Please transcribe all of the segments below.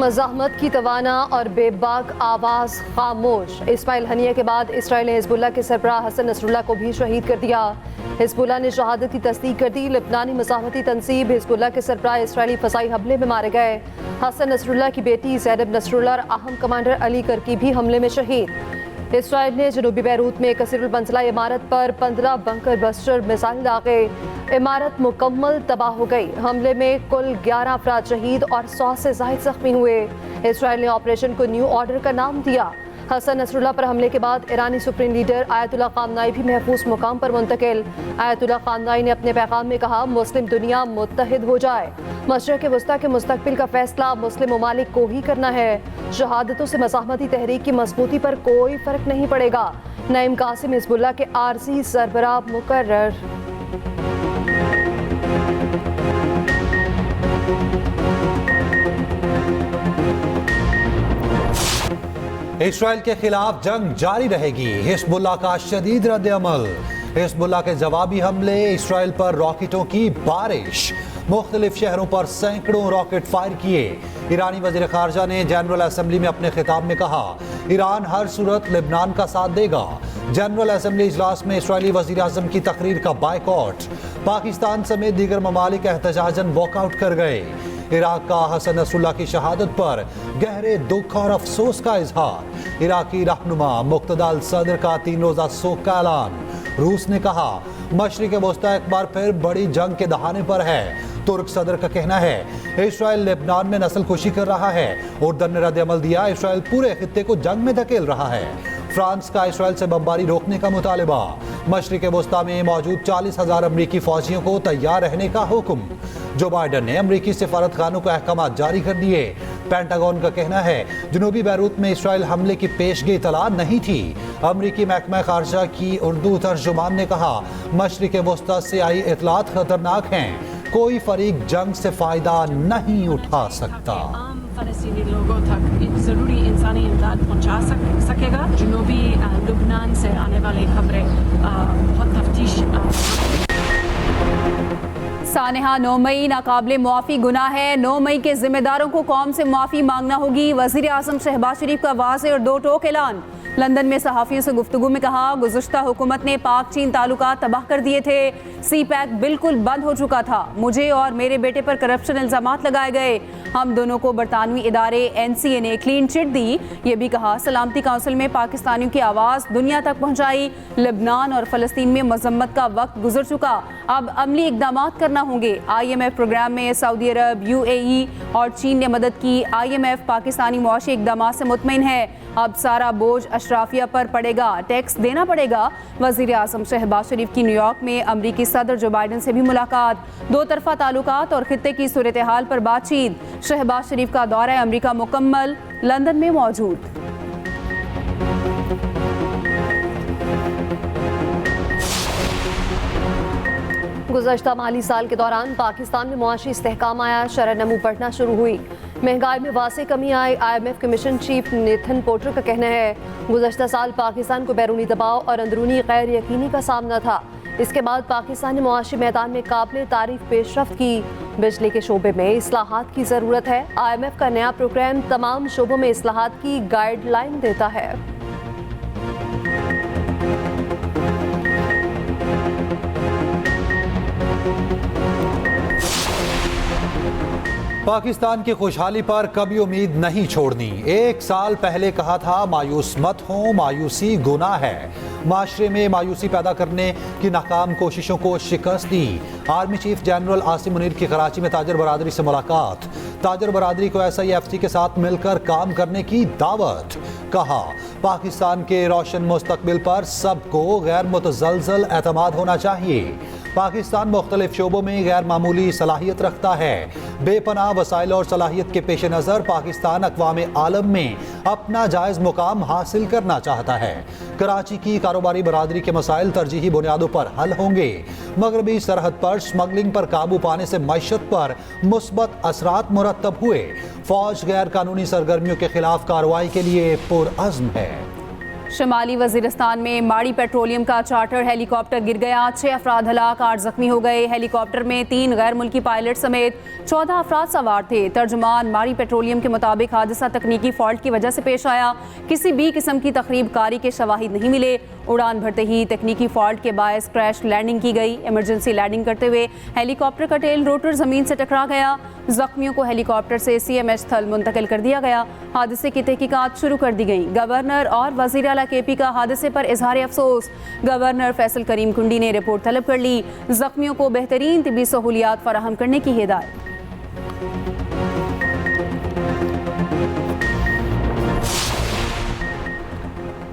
मज़ाहमत की तवाना और बेबाक आवाज़ खामोश। इस्माइल हनिया के बाद इसराइल ने हिजबुल्लाह के सरबराह हसन नसरुल्लाह को भी शहीद कर दिया। हिजबुल्लाह ने शहादत की तस्दीक कर दी। लेबनानी मज़ाहमती तंसीब हिजबुल्लाह के सरबराह इसराइली फ़ज़ाई हमले में मारे गए। हसन नसरुल्लाह की बेटी ज़ैनब नसरुल्लाह और अहम कमांडर अली करकी भी हमले में शहीद। इसराइल ने जनूबी बैरूत में कसीरुल मंजिला इमारत पर 15 बंकर बस्टर मिसाइल दागे। इमारत मुकम्मल तबाह हो गई। हमले में कुल 11 अफराद शहीद और 100 से ज़ायद ज़ख्मी हुए। इसराइल ने ऑपरेशन को न्यू ऑर्डर का नाम दिया। हसन नसरुल्लाह पर हमले के बाद ईरानी सुप्रीम लीडर आयतुल्लाह ख़ामनाई भी महफूज मुकाम पर मुंतकिल। आयतुल्लाह ख़ामनाई ने अपने पैगाम में कहा, मुस्लिम दुनिया मुत्तहिद हो जाए। मशरिक़ वस्ता के मुस्तक़बिल का फैसला मुस्लिम ममालिक को ही करना है। शहादतों से मज़ाहमती तहरीक की मजबूती पर कोई फ़र्क नहीं पड़ेगा। नईम कासिम हिजबुल्लाह के आरज़ी सरबराह मुकर्रर। इसराइल के खिलाफ जंग जारी रहेगी। हिजबुल्लाह का शदीद रद्द अमल। हिजबुल्लाह के जवाबी हमले, इसराइल पर रॉकेटों की बारिश। मुख्तलिफ शहरों पर सैकड़ों रॉकेट फायर किए। ईरानी वज़ीर ख़ारजा ने जनरल असम्बली में अपने खिताब में कहा, ईरान हर सूरत लेबनान का साथ देगा। जनरल असम्बली इजलास में इसराइली वज़ीर आज़म की तकरीर का बायकॉट। पाकिस्तान समेत दीगर ममालिक एहतजाजन वॉकआउट कर गए। इराक का हसन नसरुल्लाह की शहादत पर गहरे दुख और अफसोस का इजहार। इराकी रहनुमा मुक़्तदार सदर का 3 रोज़ा सोग का ऐलान। रूस ने कहा, मशरिक़ वस्ता एक बार फिर बड़ी जंग के दहाने पर है। तुर्क सदर का कहना है, इसराइल लेबनान में नस्ल खुशी कर रहा है। उर्दन ने रद्द अमल दिया, इसराइल पूरे खित्ते को जंग में धकेल रहा है। फ्रांस का इसराइल से बमबारी रोकने का मुतालिबा। मशरिक़ वस्ता में मौजूद 40,000 अमरीकी फौजियों को तैयार रहने का हुक्म। जो बाइडन ने अमरीकी सिफारत खानों को अहकाम जारी कर दिए। पेंटागन का कहना है, जनूबी बैरूत में इसराइल हमले की पेशगी इतला नहीं थी। अमरीकी महकमा खारजा की उर्दू तर्जुमान ने कहा, मशरिक़ वस्ता से आई इतलात खतरनाक हैं। कोई फरीक जंग से फायदा नहीं उठा सकता। फ़लस्तीनी लोगों तक ज़रूरी इंसानी इमदाद पहुँचा सकेगा। जनूबी लुबनान से आने वाली खबरें बहुत तफ्तीश। सानेहा, 9 मई नाकाबिले मुआफ़ी गुनाह है। 9 मई के जिम्मेदारों को कौम से मुआफ़ी मांगना होगी। वज़ीर आज़म शहबाज शरीफ का वाज़ेह और दो टोक ऐलान। लंदन में सहाफ़ियों से गुफ्तगू में कहा, गुज़श्ता हुकूमत ने पाक चीन ताल्लुकात तबाह कर दिए थे। सी पैक बिल्कुल बंद हो चुका था। मुझे और मेरे बेटे पर करप्शन इल्ज़ामात लगाए गए। हम दोनों को बरतानवी इदारे NCA ने क्लीन चिट दी। ये भी कहा, सलामती काउंसिल में पाकिस्तानियों की आवाज़ दुनिया तक पहुँचाई। लेबनान और फ़लस्तीन में मजम्मत का वक्त गुजर चुका, अब अमली इक़दाम करना होंगे। IMF प्रोग्राम में सऊदी अरब, UAE और चीन ने मदद की। IMF पाकिस्तानी मुआशी इक़दाम से मुतमईन है। अब सारा बोझ अशराफिया पर पड़ेगा, टैक्स देना पड़ेगा। वज़ीर आज़म शहबाज शरीफ की न्यूयॉर्क में अमरीकी सदर जो बाइडन से भी मुलाकात। दो तरफ़ा ताल्लुकात और खित्ते की सूरत हाल पर बातचीत। शहबाज शरीफ का दौरा अमरीका मुकम्मल, लंदन में मौजूद। गुज़श्ता माली साल के दौरान पाकिस्तान में मुआशी इस्तेहकाम आया, शरह नमू बढ़ना शुरू हुई, महंगाई में वासे कमी आई। IMF के मिशन चीफ नेथन पोर्टर का कहना है, गुज़श्ता साल पाकिस्तान को बैरूनी दबाव और अंदरूनी गैर यकीनी का सामना था। इसके बाद पाकिस्तान ने मुआशी मैदान में काबिल तारीफ पेशरफ्त की। बिजली के शोबे में इस्लाहात की ज़रूरत है। IMF का नया प्रोग्राम तमाम शोबों में इस्लाहात की गाइडलाइन देता है। पाकिस्तान की खुशहाली पर कभी उम्मीद नहीं छोड़नी। 1 साल पहले कहा था, मायूस मत हो, मायूसी गुनाह है। माशरे में मायूसी पैदा करने की नाकाम कोशिशों को शिकस्त दी। Army chief general Asim Munir की कराची में ताजर बरादरी से मुलाकात। ताजर बरादरी को SIFC के साथ मिलकर काम करने की दावत। कहा, पाकिस्तान के रोशन मुस्तकबिल पर सबको गैर मुतज़लज़ल एतमाद होना चाहिए। पाकिस्तान मुख्तलिफ शोबों में गैर मामूली सलाहियत रखता है। बेपनाह वसाइल और सलाहियत के पेश नज़र पाकिस्तान अक़वामे आलम में अपना जायज़ मुकाम हासिल करना चाहता है। कराची की कारोबारी बरादरी के मसाइल तरजीही बुनियादों पर हल होंगे। मगरबी सरहद पर स्मगलिंग पर काबू पाने से मईशत पर मुस्बत असरात मुरतब हुए। फौज गैर कानूनी सरगर्मियों के खिलाफ कार्रवाई के लिए पुरअज़्म है। शुमाली वजीरिस्तान में माड़ी पेट्रोलियम का चार्टर हेलीकॉप्टर गिर गया, 6 अफराद हलाक, 8 जख्मी हो गए। हेलीकॉप्टर में 3 गैर मुल्की पायलट समेत 14 अफराद सवार थे। तर्जुमान माड़ी पेट्रोलियम के मुताबिक हादसा तकनीकी फॉल्ट की वजह से पेश आया। किसी भी किस्म की तकरीब कारी के शवाहिद नहीं मिले। उड़ान भरते ही तकनीकी फॉल्ट के बायस क्रैश लैंडिंग की गई। इमरजेंसी लैंडिंग करते हुए हेलीकॉप्टर का टेल रोटर जमीन से टकरा गया। जख्मियों को हेलीकॉप्टर से CMH स्थल मुंतकिल कर दिया गया। हादसे की तहकीकात शुरू कर दी गई। गवर्नर और वज़ीर आला KP का हादसे पर इजहार अफसोस। गवर्नर फैसल करीम कुंडी ने रिपोर्ट तलब कर ली। जख्मियों को बेहतरीन तिबी सहूलियात फराहम करने की हिदायत।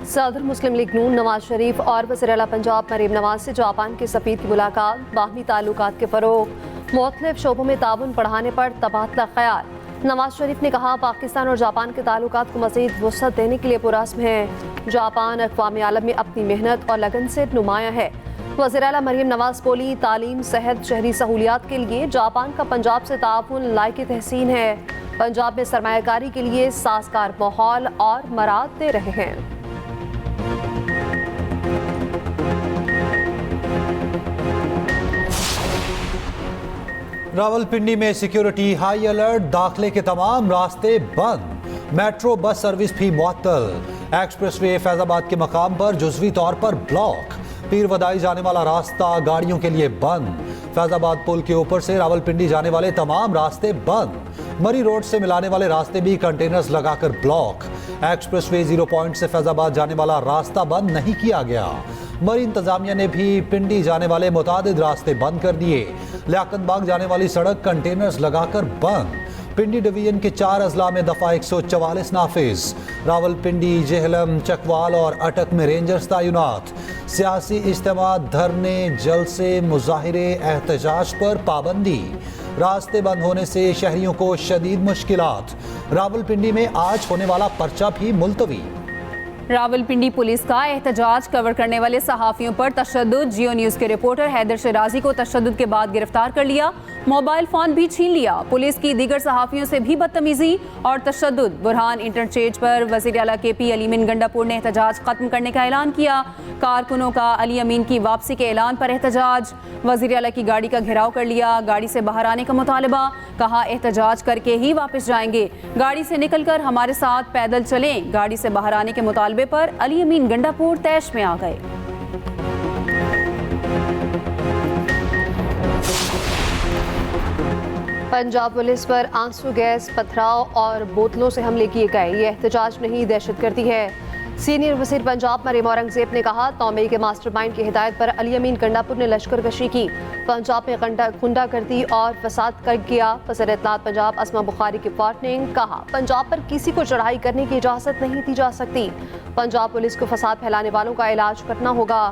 सदर मुस्लिम लीग नून नवाज शरीफ और वज़ीर आला पंजाब मरीम नवाज से जापान के सफ़ीर की मुलाकात, बाहमी ताल्लुकात के फ़रोग़, मुख्तलिफ शोबों में ताउन बढ़ाने पर तबादला ख़याल। नवाज शरीफ ने कहा, पाकिस्तान और जापान के ताल्लुकात को मज़ीद वुसअत देने के लिए पुरअज़्म है। जापान अक़वाम आलम में अपनी मेहनत और लगन से नुमाया है। वज़ीर आला मरीम नवाज बोली, तालीम, सेहत, शहरी सहूलियात के लिए जापान का पंजाब से ताउन लायक तहसीन है। पंजाब में सरमायाकारी के लिए साज़गार माहौल और मराद दे रहे हैं। रावलपिंडी में सिक्योरिटी हाई अलर्ट, दाखिले के तमाम रास्ते बंद, मेट्रो बस सर्विस भी मुअत्तल। एक्सप्रेसवे फैजाबाद के मकाम पर जुज़वी तौर पर ब्लॉक, पीर वदाई जाने वाला रास्ता गाड़ियों के लिए बंद। फैजाबाद पुल के ऊपर से रावलपिंडी जाने वाले तमाम रास्ते बंद। मरी रोड से मिलाने वाले रास्ते भी कंटेनर्स लगाकर ब्लॉक। एक्सप्रेसवे 0 पॉइंट से फैजाबाद जाने वाला रास्ता बंद नहीं किया गया। मरी इंतजामिया ने भी पिंडी जाने वाले मुतादिद रास्ते बंद कर दिए। लियाकत बाग जाने वाली सड़क कंटेनर्स लगाकर बंद। पिंडी डिवीजन के 4 अजला में दफा 144 नाफिज। रावलपिंडी, जेहलम, चकवाल और अटक में रेंजर्स तैनात। सियासी इज्तिमा, धरने, जलसे, मुजाहिरे, एहतजाज पर पाबंदी। रास्ते बंद होने से शहरियों को शदीद मुश्किलात। रावलपिंडी में आज होने वाला पर्चा भी मुलतवी। रावलपिंडी पुलिस का एहतजाज कवर करने वाले सहाफ़ियों पर तशद्दुद। जियो न्यूज़ के रिपोर्टर हैदर शराजी को तशद्दुद के बाद गिरफ्तार कर लिया, मोबाइल फ़ोन भी छीन लिया। पुलिस की दीगर सहाफ़ियों से भी बदतमीजी और तशद्दुद। बुरहान इंटरचेंज पर वज़ीर आला KP अली अमीन गंडापुर ने एहतजाज खत्म करने का ऐलान किया। कारकुनों का अली अमीन की वापसी के ऐलान पर एहतजाज। वज़ीर आला की गाड़ी का घेराव कर लिया, गाड़ी से बाहर आने का मुतालबा। कहा, एहतजाज करके ही वापस जाएंगे, गाड़ी से निकलकर हमारे साथ पैदल चलें। गाड़ी से बाहर आने के मुतालबे पर अली अमीन गंडापुर तैश में आ गए। पंजाब पुलिस पर आंसू गैस, पथराव और बोतलों से हमले किए गए। ये एहतजाज नहीं, दहशतगर्दी है। सीनियर वज़ीर पंजाब मरीम औरंगज़ेब ने कहा, 9 मई के मास्टरमाइंड की हिदायत पर अली अमीन गंडापुर ने लश्कर कशी की, पंजाब में गुंडागर्दी और फसाद कर किया। वज़ीर इत्तलात पंजाब असमा बुखारी की वार्निंग। कहा, पंजाब पर किसी को चढ़ाई करने की इजाज़त नहीं दी जा सकती। पंजाब पुलिस को फसाद फैलाने वालों का इलाज करना होगा।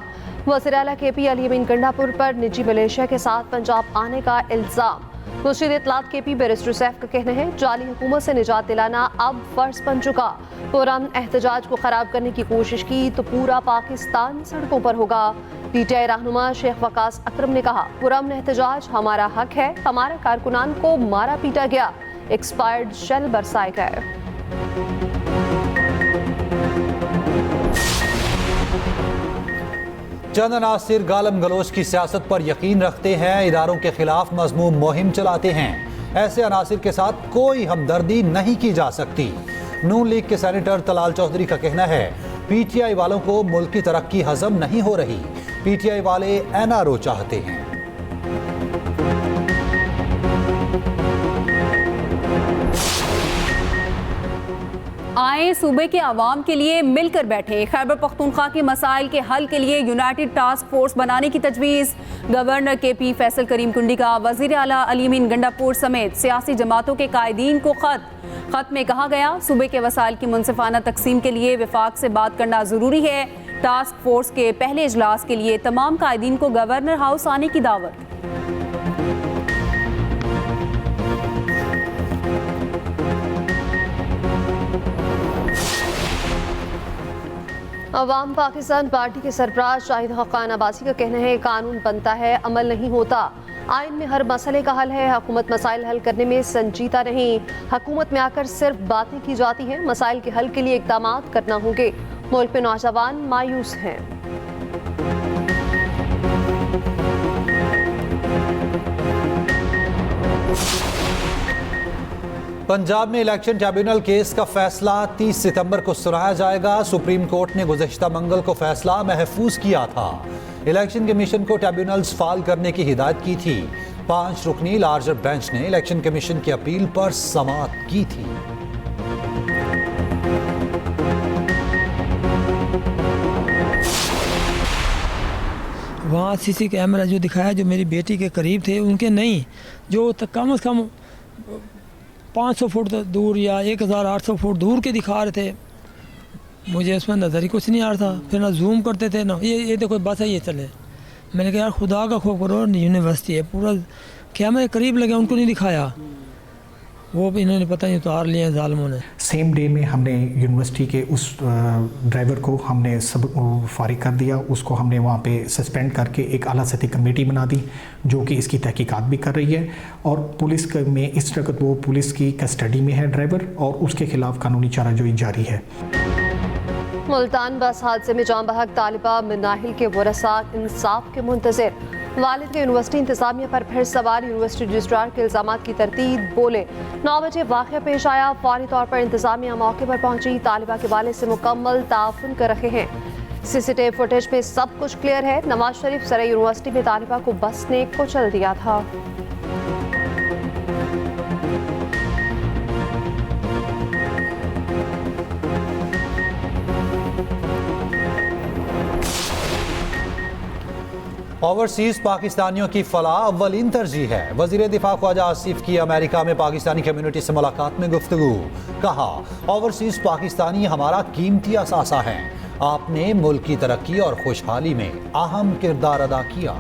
वज़ीर आला KP अली अमीन गंडापुर पर निजी मलेशिया के साथ पंजाब आने का इल्ज़ाम। मुर्शिद इत्तलात KP बैरिस्टर सैफ का कहना है, जाली हुकूमत से निजात दिलाना अब फर्ज बन चुका। पुरअमन एहतजाज को खराब करने की कोशिश की तो पूरा पाकिस्तान सड़कों पर होगा। PTI रहनुमा शेख वकास अकरम ने कहा, पुरअमन एहतजाज हमारा हक है। हमारे कारकुनान को मारा पीटा गया, एक्सपायर्ड शेल बरसाए गए। चंद अनासिर गालम गलोच की सियासत पर यकीन रखते हैं, इदारों के खिलाफ मज़मूम मुहिम चलाते हैं। ऐसे अनासिर के साथ कोई हमदर्दी नहीं की जा सकती। नून लीग के सेनेटर तलाल चौधरी का कहना है, PTI वालों को मुल्क की तरक्की हजम नहीं हो रही। PTI वाले NRO चाहते हैं। आए सूबे के अवाम के लिए मिलकर बैठे। खैबर पख्तूनख्वा के मसाइल के हल के लिए यूनाइटेड टास्क फोर्स बनाने की तजवीज़। गवर्नर KP फैसल करीम कुंडी का वज़ीर आला अली अमीन गंडापुर समेत सियासी जमातों के कायदीन को खत में कहा गया, सूबे के वसाइल की मुनसिफाना तकसीम के लिए विफाक से बात करना ज़रूरी है। टास्क फोर्स के पहले इजलास के लिए तमाम कायदीन को गवर्नर हाउस आने की दावत। अवाम पाकिस्तान पार्टी के सरबराह शाहिद हक़ान अब्बासी का कहना है, कानून बनता है, अमल नहीं होता। आइन में हर मसले का हल है, हुकूमत मसाइल हल करने में संजीदा नहीं। हुकूमत में आकर सिर्फ बातें की जाती हैं, मसाइल के हल के लिए इक़दामात करना होंगे। मुल्क में नौजवान मायूस हैं। पंजाब में इलेक्शन ट्रिब्यूनल केस का फैसला 30 सितंबर को सुनाया जाएगा। सुप्रीम कोर्ट ने गुज़िश्ता मंगल को फैसला महफूज किया था। इलेक्शन कमीशन को ट्रिब्यूनल्स फाल करने की हिदायत की थी। 5 रुकनी लार्जर बेंच ने इलेक्शन कमीशन की अपील पर समाअत की थी। वहाँ सीसी कैमरा जो दिखाया जो मेरी बेटी के करीब थे उनके नहीं, जो कम से कम 500 फुट दूर या 1800 फुट दूर के दिखा रहे थे। मुझे उसमें नज़र ही कुछ नहीं आ रहा था। फिर ना जूम करते थे ना ये देखो बस है ये चले। मैंने कहा यार खुदा का खौफ करो, यूनिवर्सिटी है, पूरा कैमरे करीब लगे उनको नहीं दिखाया। वो भी इन्होंने पता नहीं उतार लिए जालिमों ने। सेम डे में हमने यूनिवर्सिटी के उस ड्राइवर को हमने सब फारिग कर दिया। उसको हमने वहाँ पे सस्पेंड करके एक आला सतही कमेटी बना दी जो कि इसकी तहकीकात भी कर रही है। और पुलिस में इस वक्त वो पुलिस की कस्टडी में है ड्राइवर, और उसके खिलाफ कानूनी चाराजोई जारी है। मुल्तान बस हादसे में जान बहक तालिबा मिनाहिल के वरसा इंसाफ के मुंतज़िर। वालिद के यूनिवर्सिटी इंतजामिया पर फिर सवाल। यूनिवर्सिटी रजिस्ट्रार के इल्जामात की तरतीब। बोले 9 बजे वाक़या पेश आया। फौरी तौर पर इंतजामिया मौके पर पहुंची। तालिबा के वालिद से मुकम्मल ताउन कर रहे हैं। सीसीटीवी फुटेज में सब कुछ क्लियर है। नवाज शरीफ सर यूनिवर्सिटी में तालिबा को बस ने कुचल दिया था। ओवरसीज पाकिस्तानियों की फलाह अव्वलीन तरजीह है। वज़ीर दिफा ख्वाजा आसिफ की अमेरिका में पाकिस्तानी कम्युनिटी से मुलाकात में गुफ्तगू। कहा ओवरसीज पाकिस्तानी हमारा कीमती असासा है। आपने मुल्क की तरक्की और खुशहाली में अहम किरदार अदा किया।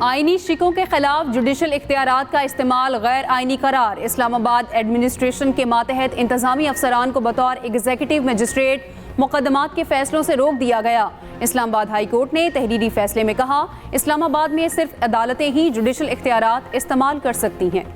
आईनी शिकों के खिलाफ जुडिशल इख्तियारात का इस्तेमाल गैर आईनी करार। इस्लामाबाद एडमिनिस्ट्रेशन के मातहत इंतजामी अफसरान को बतौर एग्जीक्यूटिव मजिस्ट्रेट मुकदमात के फैसलों से रोक दिया गया। इस्लामाबाद हाई कोर्ट ने तहरीरी फैसले में कहा इस्लामाबाद में सिर्फ अदालतें ही जुडिशल इख्तियारात इस्तेमाल कर सकती हैं।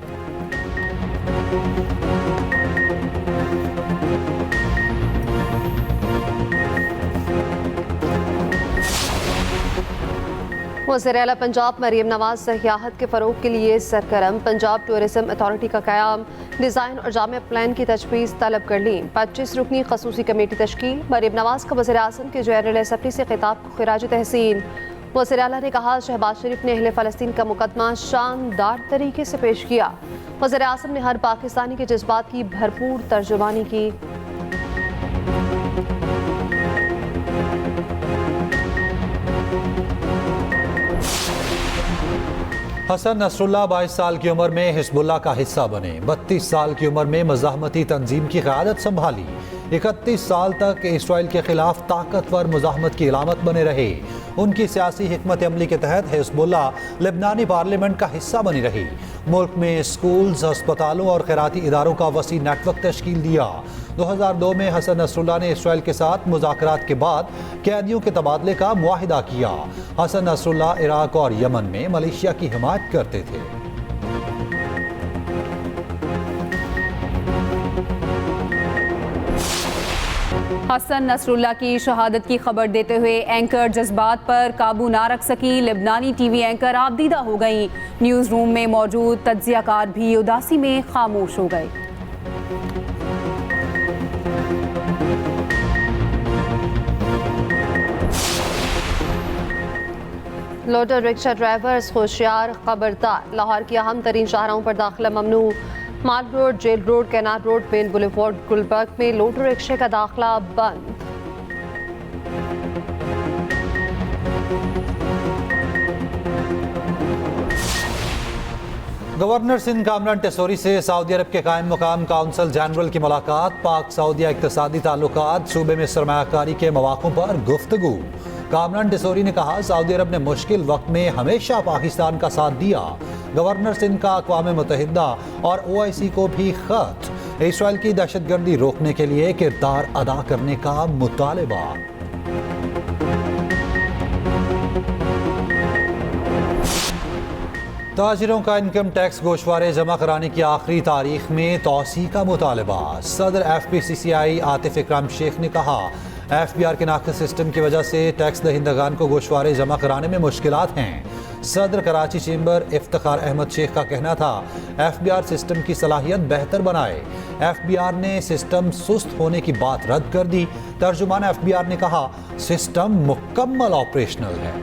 वज़ीर आला पंजाब मरीम नवाज सियाहत के फ़रोग के लिए सरगर्म। पंजाब टूरिज्म अथॉरिटी का क़याम। डिज़ाइन और जामिया प्लान की तजवीज़ तलब कर ली। 25 रुकनी खसूसी कमेटी तश्कील। मरीम नवाज का वज़ीर आज़म के जनरल असम्बली से खिताब को खिराज तहसीन। वज़ीर आला ने कहा शहबाज शरीफ ने अहले फ़लस्तीन का मुकदमा शानदार तरीके से पेश किया। वज़ीर आज़म ने हर पाकिस्तानी के जज्बात की भरपूर तर्जुमानी की। हसन नसरुल्लाह 22 साल की उम्र में हिजबुल्लाह का हिस्सा बने। 32 साल की उम्र में मज़ाहमती तंजीम की क़यादत संभाली। 31 साल तक इसराइल के खिलाफ ताकतवर मुज़ाहमत की इलामत बने रहे। उनकी सियासी हिकमत अमली के तहत हिजबुल्लाह लेबनानी पार्लियामेंट का हिस्सा बनी रही। मुल्क में स्कूल्स, अस्पतालों और खैराती इदारों का वसी नेटवर्क तश्कील दिया। 2002 में हसन नसरुल्लाह ने इसराइल के साथ मुज़ाकरात के बाद कैदियों के तबादले का मुआहिदा किया। हसन नसरुल्लाह इराक और यमन में मलेशिया की हिमायत करते थे। हसन नसरुल्लाह की शहादत की खबर देते हुए एंकर जज्बात पर काबू ना रख सकी। लेबनानी टीवी एंकर आबदीदा हो गई। न्यूज़ रूम में मौजूद तज्जियाकार भी उदासी में खामोश हो गए। लोडर रिक्शा ड्राइवर्स होशियार खबरदार। लाहौर की अहम तरीन शाहराहों पर दाखिला ममनू। Mall Road, Jail Road, Canal Road, बेन बुलेवार्ड, गुलबर्ग में लोडर रिक्शे का दाखिला बंद। गवर्नर सिंध कामरान टेसोरी से सऊदी अरब के कायम मुकाम काउंसिल जनरल की मुलाकात। पाक सऊदिया इक्तिसादी ताल्लुकात, सूबे में सरमायाकारी के मौक़ों पर गुफ्तगू। कामरान टेसोरी ने कहा सऊदी अरब ने मुश्किल वक्त में हमेशा पाकिस्तान का साथ दिया। गवर्नर सिंध का अक़वाम मुत्तहिदा और OIC को भी खत। इसराइल की दहशतगर्दी रोकने के लिए किरदार अदा करने का मुतालबा। ताजिरों का इनकम टैक्स गोशवारे जमा कराने की आखिरी तारीख में तोसी का मुतालबा। सदर FPCCI आतिफ इकराम शेख ने कहा, FBR के नाक़िस सिस्टम की वजह से टैक्स दहिंदगान को गोशवारे जमा कराने में मुश्किलात हैं। सदर कराची चेंबर इफ्तिखार अहमद शेख का कहना था, FBR सिस्टम की सलाहियत बेहतर बनाए। FBR ने सिस्टम सुस्त होने की बात रद्द कर दी। तर्जुमान FBR ने कहा, सिस्टम मुकम्मल ऑपरेशनल है।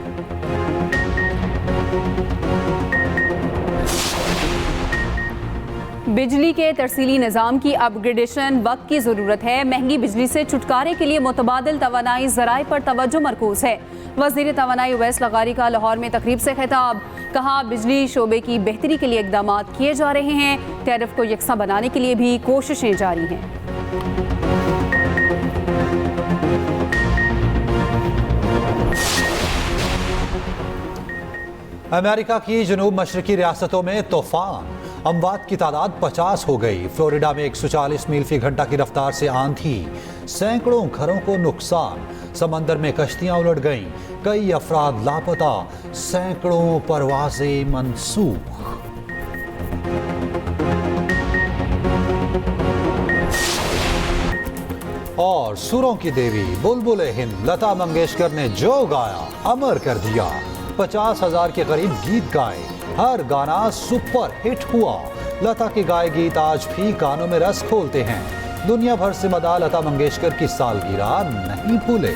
बिजली के तरसीली निज़ाम की अपग्रेडेशन वक्त की ज़रूरत है। महंगी बिजली से छुटकारे के लिए मुतबादिल तवानाई ज़राए पर तवज्जो मरकूज है। वज़ीर तवानाई उवैस लगारी का लाहौर में तकरीब से खिताब। कहा, बिजली शोबे की बेहतरी के लिए इक़दाम किए जा रहे हैं। टैरिफ को यकसा बनाने के लिए भी कोशिशें जारी हैं। अमेरिका की जनूब मशरकी रियासतों में तूफान, अमवात की तादाद 50 हो गई। फ्लोरिडा में 140 मील फी घंटा की रफ्तार से आंधी, सैकड़ों घरों को नुकसान। समंदर में कश्तियां उलट गईं, कई अफराद लापता, सैकड़ों परवाजें मनसूख। और सुरों की देवी बुलबुल हिंद लता मंगेशकर ने जो गाया अमर कर दिया। 50,000 के करीब गीत गाए, हर गाना सुपर हिट हुआ। लता के गाए गीत आज भी कानों में रस खोलते हैं। दुनिया भर से मदा लता मंगेशकर की सालगिरह नहीं भूले।